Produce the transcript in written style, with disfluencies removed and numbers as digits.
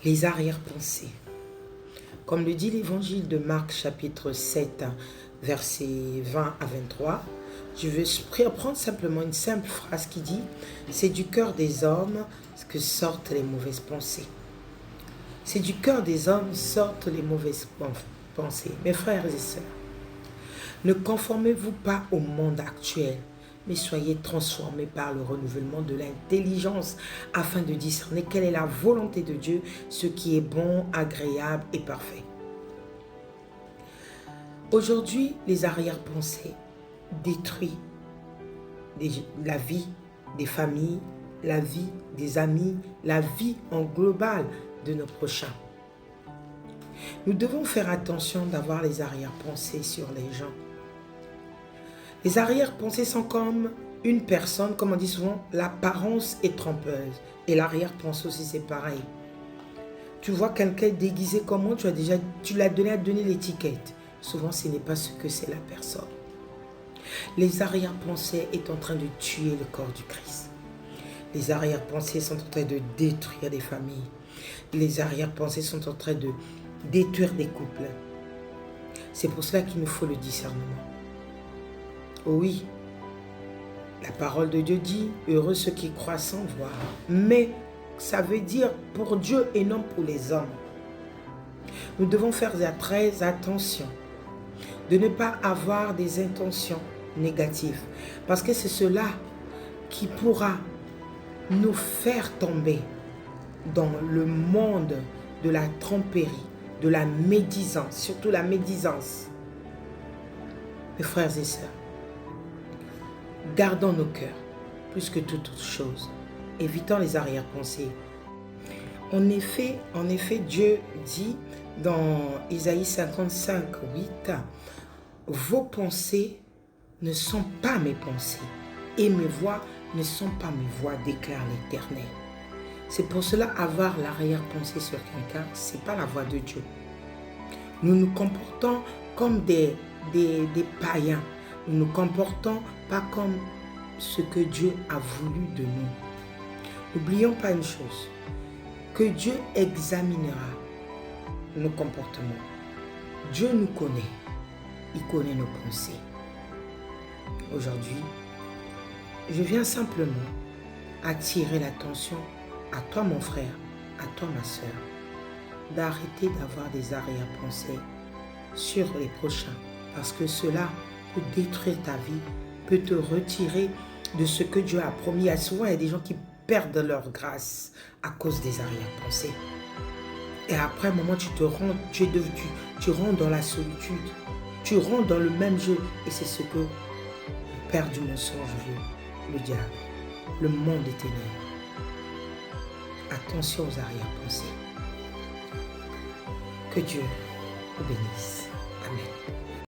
Les arrière-pensées. Comme le dit l'évangile de Marc chapitre 7, versets 20 à 23, je veux prendre simplement une simple phrase qui dit « C'est du cœur des hommes que sortent les mauvaises pensées ». C'est du cœur des hommes sortent les mauvaises pensées. Mes frères et sœurs, ne conformez-vous pas au monde actuel, mais soyez transformés par le renouvellement de l'intelligence afin de discerner quelle est la volonté de Dieu, ce qui est bon, agréable et parfait. Aujourd'hui, les arrière-pensées détruisent la vie des familles, la vie des amis, la vie en global de nos prochains. Nous devons faire attention d'avoir les arrière-pensées sur les gens. Les arrière-pensées sont comme une personne, comme on dit souvent, l'apparence est trompeuse. Et l'arrière-pensée aussi, c'est pareil. Tu vois quelqu'un déguisé comment, tu l'as donné l'étiquette. Souvent, ce n'est pas ce que c'est la personne. Les arrière-pensées sont en train de tuer le corps du Christ. Les arrière-pensées sont en train de détruire des familles. Les arrière-pensées sont en train de détruire des couples. C'est pour cela qu'il nous faut le discernement. Oui, la parole de Dieu dit « Heureux ceux qui croient sans voir ». Mais ça veut dire pour Dieu et non pour les hommes. Nous devons faire très attention de ne pas avoir des intentions négatives. Parce que c'est cela qui pourra nous faire tomber dans le monde de la tromperie, de la médisance, surtout la médisance. Mes frères et sœurs, gardons nos cœurs plus que toute autre chose. Évitons les arrière-pensées. En effet, Dieu dit dans Isaïe 55, 8, « Vos pensées ne sont pas mes pensées, et mes voix ne sont pas mes voix, déclare l'Éternel. » C'est pour cela avoir l'arrière-pensée sur quelqu'un, ce n'est pas la voix de Dieu. Nous nous comportons comme des païens. Nous ne nous comportons pas comme ce que Dieu a voulu de nous. N'oublions pas une chose, que Dieu examinera nos comportements. Dieu nous connaît, il connaît nos pensées. Aujourd'hui, je viens simplement attirer l'attention à toi mon frère, à toi ma soeur, d'arrêter d'avoir des arrière-pensées sur les prochains, parce que cela peut détruire ta vie, peut te retirer de ce que Dieu a promis. Souvent, il y a des gens qui perdent leur grâce à cause des arrière-pensées. Et après un moment, tu rentres dans la solitude, tu rentres dans le même jeu. Et c'est ce que le père du mensonge veut, le diable, le monde des ténèbres. Attention aux arrière-pensées. Que Dieu vous bénisse. Amen.